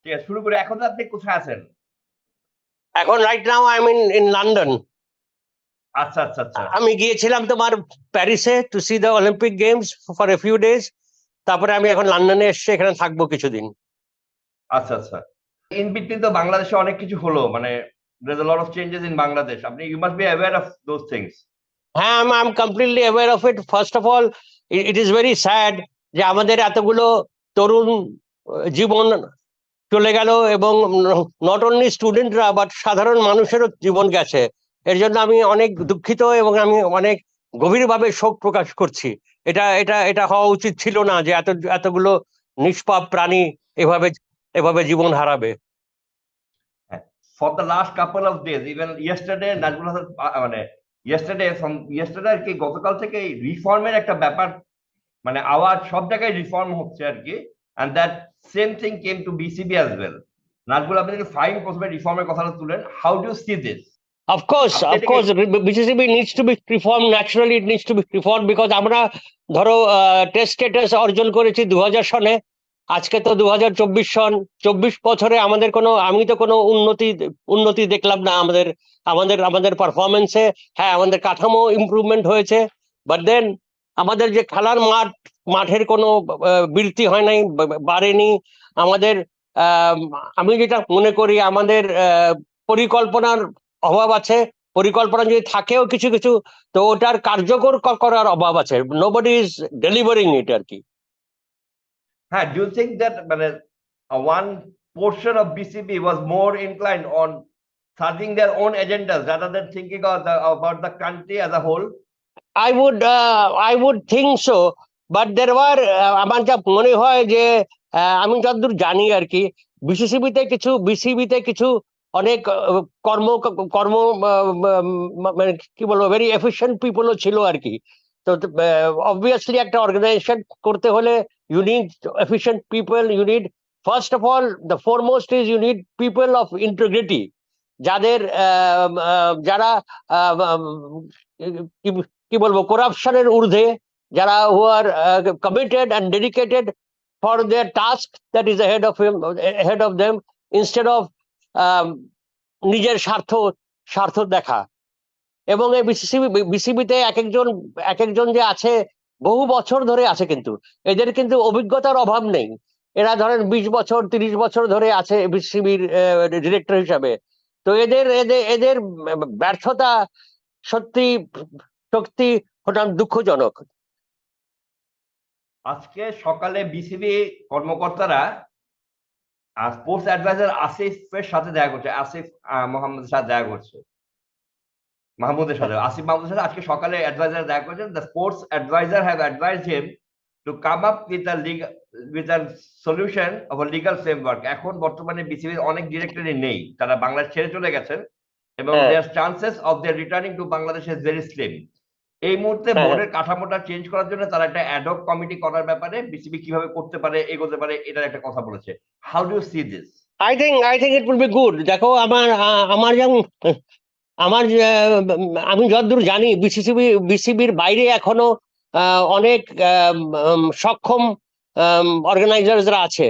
ঠিক আছে, শুরু করে। এখন তো আপনি কোথায় আছেন? এখন right now I mean in London. আচ্ছা, আচ্ছা, আচ্ছা। আমি গিয়েছিলাম তোমার প্যারিসে to see the Olympic games for a few days. তারপরে আমি এখন লন্ডনে এসেছি, এখানে থাকবো কিছুদিন। আচ্ছা, আচ্ছা। ইন বিটুইন তো বাংলাদেশে অনেক কিছু হলো, মানে there's a lot of changes in Bangladesh. আপনি you must be aware of those things. হ্যাঁ, I am completely aware of it. First of all, it is very sad যে আমাদের এতগুলো তরুণ জীবন চলে গেল, এবং নট অনলি স্টুডেন্টরা বাট সাধারণ মানুষেরও জীবন গেছে। এর জন্য আমি অনেক দুঃখিত এবং আমি অনেক গভীরভাবে শোক প্রকাশ করছি। এটা এটা এটা হওয়া উচিত ছিল না যে এতগুলো নিষ্পাপ প্রাণী এভাবে এভাবে জীবন হারাবে। হ্যাঁ, for the last couple of days, even yesterday Nazmul Hasan মানে ইয়েস্টারডে আর কি, গতকাল থেকে রিফর্মের একটা ব্যাপার, মানে আওয়াজ সব জায়গায় রিফর্ম হচ্ছে আর কি। And that same thing came to BCB as well. Nazmul, আপনি যদি ফাইন প্রথমে রিফর্মের কথাটা তুলেন, how do see this? Of course, আপনি of এটাকে course, BCCB needs to be reformed. Naturally, it needs to be reformed because আমরা ধরো টেস্ট স্ট্যাটাস অর্জন করেছি 2000 সনে। আজকে তো 2024 সন। 24 বছরে আমাদের আমি তো কোনো উন্নতি দেখলাম না আমাদের আমাদের আমাদের পারফরমেন্সে। হ্যাঁ, আমাদের কাঠামো ইমপ্রুভমেন্ট হয়েছে, বাট দেন আমাদের যে খেলার মাঠের কোনো বৃদ্ধি হয় নাই, বাড়েনি আমাদের। আহ, আমি যেটা মনে করি আমাদের পরিকল্পনার অভাব আছে। পরিকল্পনা যদি থাকেও কিছু কিছু, তো ওটার কার্যকর করার অভাব আছে। নোবডি ইজ ডেলিভারিং ইট আর কি। হ্যাঁ, ডু ইউ থিঙ্ক দ্যাট মানে one portion of BCB was more inclined on serving their own agendas rather than thinking about the country as a whole? I would think so, but আমার যা মনে হয় যে আমি যতদূর জানি আর কি, বিসিবিতে কিছু অনেক কর্ম কর্ম মানে কি বলবো, ভেরি এফিশিয়েন্ট পিপলও ছিল আর কি। তো অবভিয়াসলি একটা অর্গানাইজেশন করতে হলে you need efficient people. You need, first of all, the foremost is you need people of integrity, যাদের যারা কি কি বলবো, করাপশনের ঊর্ধ্বে, যারা who are committed and dedicated for their task that is head of them, instead of নিজের স্বার্থ দেখা। এবং এই বিসিবিতে এক একজন যে আছে, বহু বছর ধরে আছে, কিন্তু এদের কিন্তু অভিজ্ঞতার অভাব নেই। এরা ধরেন 20 বছর 30 বছর ধরে আছে বিসিবির ডিরেক্টর হিসাবে। তো এদের এদের এদের ব্যর্থতা সত্যি সত্যি ওটা দুঃখজনক। আজকে সকালে বিসিবি কর্মকর্তারা স্পোর্টস অ্যাডভাইজার আসিফের সাথে দেখা করছে, আসিফ মোহাম্মদের সাথে দেখা করছে, মাহমুদের সাথে, আসিফ মাহমুদের সাথে আজকে সকালে অ্যাডভাইজার দেখা করেছেন। The sports adviser have advised him to come up with a solution of a legal framework. এখন বর্তমানে বিসিবির অনেক ডিরেক্টরই নেই, তারা বাংলাদেশ ছেড়ে চলে গেছেন, এবং হ্যাঁ, their chances of their returning to Bangladesh is very slim. এই মুহূর্তে হ্যাঁ। বোর্ডের কাঠামোটা চেঞ্জ করার জন্য তারা একটা অ্যাডহক কমিটি করার ব্যাপারে বিসিবি কিভাবে করতে পারে, এগোতে পারে, এটার একটা কথা বলেছে। How do you see this? I think it will be good. দেখো, আমার যেমন আমার আমি যতদূর জানি, বিসিবির বাইরে এখনো অনেক সক্ষম অর্গানাইজাররা আছে,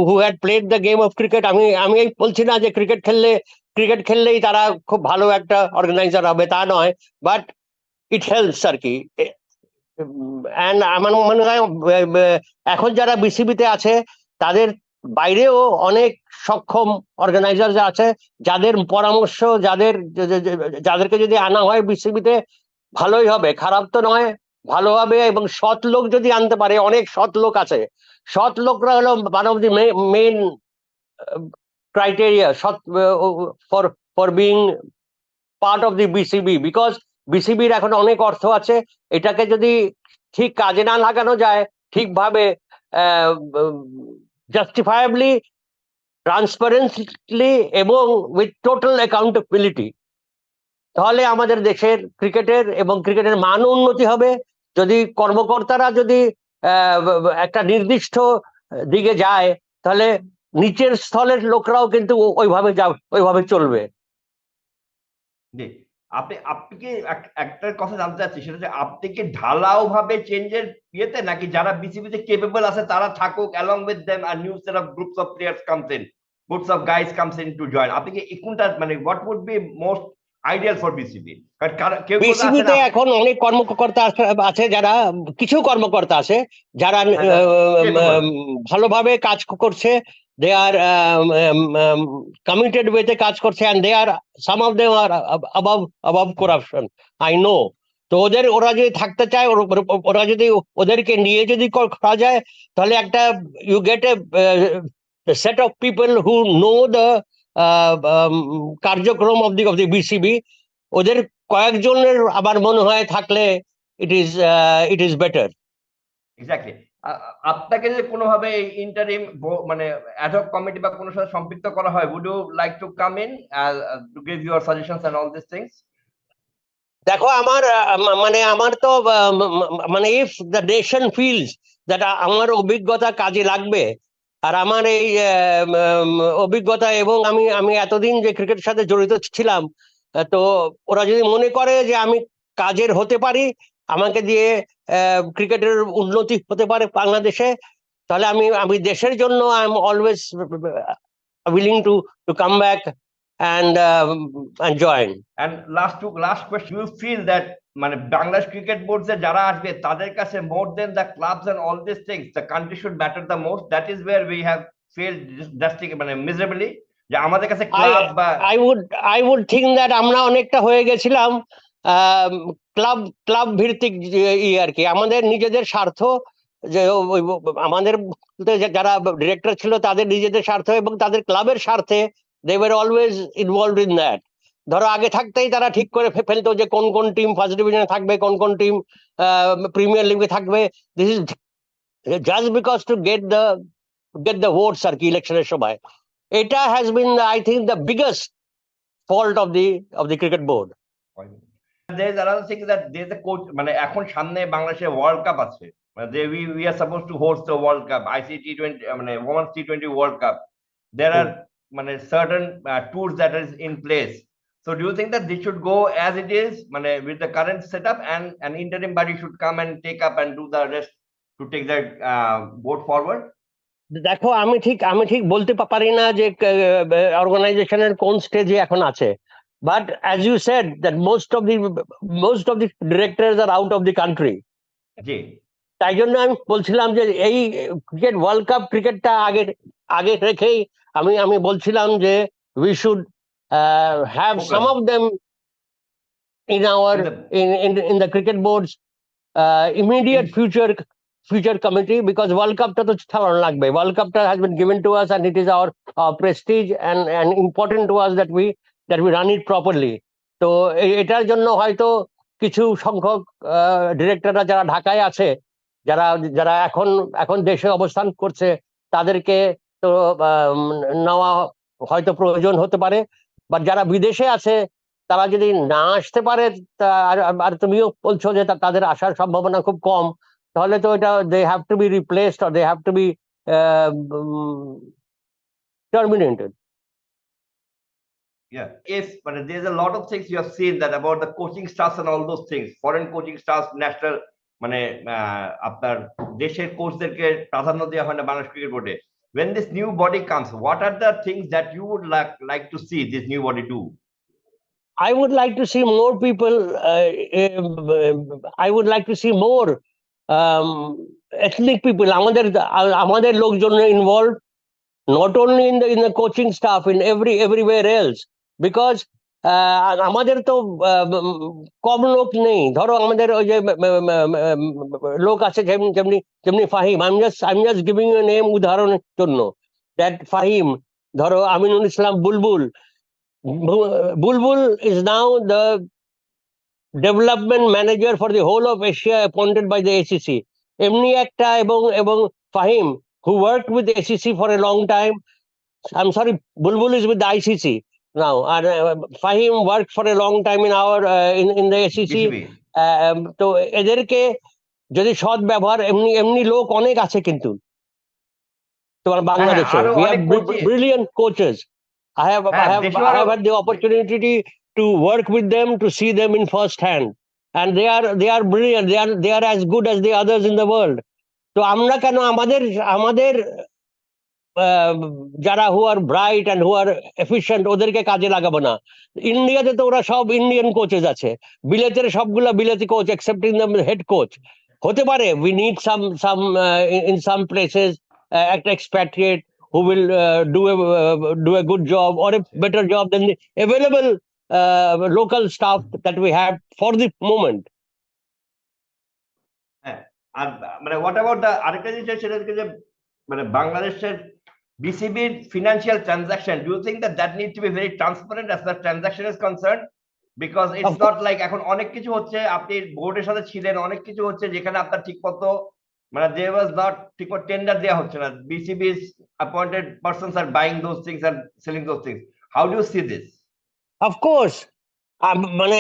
who had played the game of cricket. আমি এই বলছি না যে ক্রিকেট খেললেই তারা খুব ভালো একটা অর্গানাইজার হবে, তা নয়, বাট ইট হেল্পস আর কি। অ্যান্ড আমার মনে হয় এখন যারা বিসিবিতে আছে তাদের বাইরেও অনেক সক্ষম অর্গানাইজার আছে, যাদের পরামর্শ, যাদেরকে যদি আনা হয় বিসিবিতে, ভালোই হবে, খারাপ তো নয়, ভালো হবে। এবং সৎ লোক যদি আনতে পারে, অনেক সৎ লোক আছে। সৎ লোকরা হলো one of the main criteria for for being part of the BCB, because বিসিবির এখন অনেক অর্থ আছে। এটাকে যদি ঠিক কাজে না লাগানো যায়, ঠিকভাবে জাস্টিফায়াবলি, ট্রান্সপারেন্টলি এবং উইথ টোটাল অ্যাকাউন্টেবিলিটি, তাহলে আমাদের দেশের ক্রিকেটের মান উন্নতি হবে। যদি কর্মকর্তারা যদি একটা নির্দিষ্ট দিকে যায়, তাহলে নিচের স্থলের লোকরাও কিন্তু ওইভাবে চলবে। জি। আপনি আপনি কি একটা কথা জানতে চাচ্ছি, সেটা হচ্ছে আপনি কি ঢালাও ভাবে চেঞ্জের ইয়েতে, নাকি যারা বিসিবি তে কেপেবল আছে তারা থাকুক along with them and new set of groups of players comes in, groups of guys comes in to join? আপনি কি কোনটা মানে what would be most ideal for BCB? কারণ কেউ কেউ আছে বিসিবিতে না। এখন অনেক কর্মকর্তা আছে যারা, কিছু কর্মকর্তা আছে যারা কেপেবল। ভালোভাবে কাজ করছে। দে আর কমিটেড ওয়েতে কাজ করছে, and they are, some of them are above corruption, I know. তো ওরা যদি থাকতে চায়, ওরা যদি ওদেরকে নিয়ে যদি করা যায়, তাহলে একটা you get a set of people who know the কার্যক্রম অফ দি বিসিবি। ওদের কয়েকজনের আবার মনে হয় থাকলে ইট ইজ বেটার। এক্স্যাক্টলি। আপনাকে যে কোনোভাবে ইন্টারিম মানে অ্যাডহক কমিটি বা কোনো সাথে সম্পৃক্ত করা হয়, would you like to come in to give your suggestions and all these things? দেখো, আমার মানে আমার তো মানে if the nation feels that আমার অভিজ্ঞতা কাজে লাগবে, আর আমার এই অভিজ্ঞতা, এবং আমি আমি এতদিন যে ক্রিকেটের সাথে জড়িত ছিলাম, তো ওরা যদি মনে করে যে আমি কাজের হতে পারি, আমাকে দিয়ে ক্রিকেটের উন্নতি হতে পারে বাংলাদেশে, তাহলে আমি আমি দেশের জন্য I am always willing to come back and join. And last question, you feel that মানে বাংলাদেশ ক্রিকেট বোর্ড যে যারা আসবে তাদের কাছে more than the clubs and all this things the country should matter the most, that is where we have failed drastic মানে miserably, যে আমাদের কাছে ক্লাব বা I would think that আমরা অনেকটা হয়ে গেছিলাম ক্লাব ক্লাব ভিত্তিক আর কি, আমাদের নিজেদের স্বার্থ, যে আমাদের যারা ডিরেক্টর ছিল তাদের নিজেদের স্বার্থ এবং তাদের ক্লাবের স্বার্থে they were always involved in that. ধরো আগে থাকতেই তারা ঠিক করে ফেলতো যে কোন কোন টিম ফার্স্ট ডিভিশনে থাকবে, কোন কোন টিম প্রিমিয়ার লিগে থাকবে। This is just because to get the votes আর কি ইলেকশনের সময়। এটা has been, I think, the biggest fault of the cricket board. there is another thing that there is a coach মানে এখন সামনে বাংলাদেশে ওয়ার্ল্ড কাপ আছে, মানে we are supposed to host the world cup, ICT20 মানে women's T20 world cup. There are মানে certain tours that is in place. So do you think that this should go as it is মানে with the current setup, and an interim body should come and take up and do the rest to take the board forward? দেখো, আমি ঠিক বলতে পারি না যে অর্গানাইজেশনের কোন স্টেজে এখন আছে, but as you said that most of the directors are out of the country. জি। তাই জন্য আমি বলছিলাম যে এই ক্রিকেট ওয়ার্ল্ড কাপ ক্রিকেটটা আগে রেখেই আমি বলছিলাম যে we should have some of them in our in the cricket board's immediate future committee, because World Cup ta to chalon lagbe. World Cup ta has been given to us, and it is our prestige and important to us that we run it properly. তো এটার জন্য হয়তো কিছু সংখ্যক ডিরেক্টররা যারা ঢাকায় আছে, যারা যারা এখন দেশে অবস্থান করছে, তাদেরকে তো নেওয়া হয়তো প্রয়োজন হতে পারে। বাট যারা বিদেশে আছে তারা যদি না আসতে পারে, আর তুমিও বলছো যে তাদের আসার সম্ভাবনা খুব কম, তাহলে তো এটা they have to be replaced or they have to be terminated. Yeah, if but there's a lot of things you have seen that about the coaching staffs and all those things, foreign coaching staffs, national মানে আপনার দেশের কোচদেরকে প্রাধান্য দেওয়া হয় না Bangladesh cricket বোর্ডে। When this new body comes, what are the things that you would like to see this new body do? I would like to see more people. I would like to see more ethnic people. আমাদের লোকজন involved, not only in the coaching staff, in everywhere else, because আমাদের তো কম লোক নেই। ধরো আমাদের ওই যে লোক আছে যেমনি Fahim, I'm just giving you a name উদাহরণের জন্য, that ফাহিম, ধরো আমিনুল ইসলাম বুলবুল is now the development manager for the whole of Asia appointed by the ACC. এমনি একটা এবং Fahim, who worked with the ACC for a long time. I'm sorry, Bulbul is with the ICC now, and Fahim worked for a long time in our in the ACC. তো এদেরকে যদি সৎ ব্যবহার, এমনি লোক অনেক আছে কিন্তু তোমার বাংলাদেশে। We have brilliant coaches. I have had the opportunity to work with them, to see them in first hand. And they are brilliant. They are as good as the others in the world. তো আমরা কেন আমাদের যারা who are bright and who are efficient ওদেরকে কাজে লাগাবো না? ইন্ডিয়াতে তো ওরা সব ইন্ডিয়ান কোচেস আছে, বিলেতের সবগুলা বিলেতি coach excepting the head coach. হতে পারে we need some in some places একটা expatriate who will do a good job or a better job than the available local staff that we have for the moment. হ্যাঁ, আর মানে what about the আরেকটা জিনিস সেটা হচ্ছে যে মানে বাংলাদেশের বিসিবির financial transaction, do you think that need to be very transparent as far transaction is concern? Because it's not like এখন অনেক কিছু হচ্ছে, আপনি বোর্ডের সাথে ছিলেন, অনেক কিছু হচ্ছে যেখানে আপনার ঠিক মতো মানে there was not ঠিক মতো টেন্ডার দেওয়া হচ্ছে না। BCB's appointed persons are buying those things and selling those things. How do you see this? Of course, মানে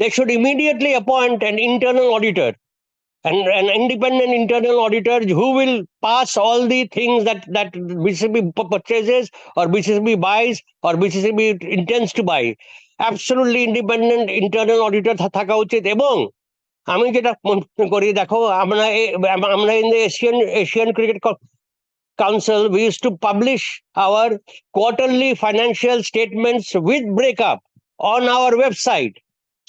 they should immediately appoint an internal auditor, and an independent internal auditor who will pass all the things that BCB purchases or BCB buys or BCB intends to buy. Absolutely independent internal auditor থাকা উচিত। এবং আমি যেটা মনে করি, দেখো আমরা in the Asian Cricket Council we used to publish our quarterly financial statements with breakup on our website,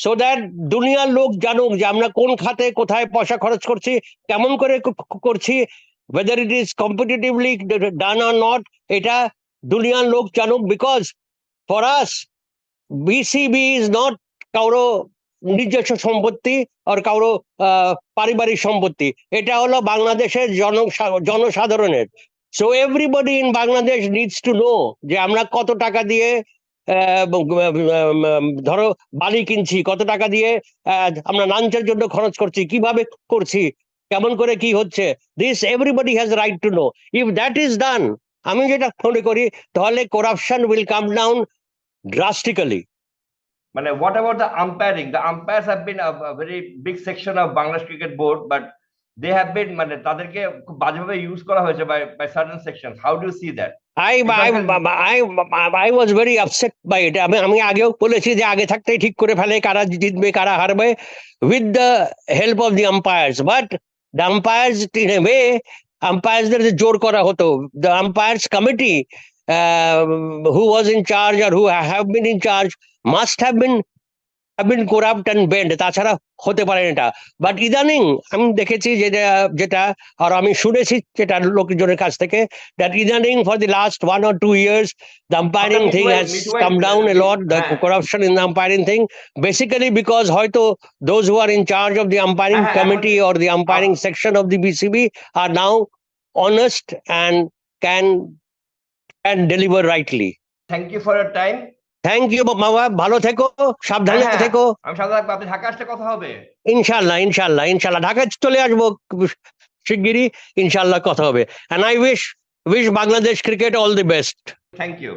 so that দুনিয়ার লোক জানুক যে আমরা কোন খাতে কোথায় পয়সা খরচ করছি, কেমন করে করছি, whether it is competitively done or not, এটা দুনিয়ার লোক জানুক। Because for us BCB is not কারো নিজস্ব সম্পত্তি আর কারো পারিবারিক সম্পত্তি, এটা হলো বাংলাদেশের জনসাধারণের। So everybody in Bangladesh needs to know যে আমরা কত টাকা দিয়ে ধরো বালি কিনছি, কত টাকা দিয়ে আমরা লাঞ্চের জন্য খরচ করছি, কিভাবে করছি, কেমন করে কি হচ্ছে। This everybody has right to know. If that is done, আমি যেটা মনে করি, তাহলে corruption will come down drastically. মানে what about the umpiring? The umpires have been a very big section of Bangladesh Cricket Board, but they have been মানে তাদেরকে খুব বাজেভাবে ইউজ করা হয়েছে by certain sections. How do you see that? I was very upset by it. আমি আগেও বলেছি যে আগে থাকতেই ঠিক করে ফেলে কারা জিতবে কারা হারবে, with the help of the umpires. But the umpires, in a way, umpires জোর করা হতো। The umpires committee who was in charge or who have been in charge must have been corrupt and bent, তাছাড়া হতে পারে এটা। But ইদানিং আমি দেখেছি যেটা আর আমি শুনেছি যেটা লোকজনের কাছ থেকে, that ইদানিং for the last 1 or 2 years the umpiring thing has come down a lot, the corruption in the umpiring thing, basically because হয়তো those who are in charge of the umpiring committee or the umpiring section of the BCB are now honest and can deliver rightly. Thank you for your time. Thank you বাবা, ভালো থেকো, সাবধানে থেকো। আমি সাবধানে থাকবো। আপনি ঢাকা আসলে কথা হবে ইনশাআল্লাহ ঢাকায় চলে আসবো শিগগিরই, ইনশাআল্লাহ কথা হবে। And I wish Bangladesh cricket all the best. Thank you.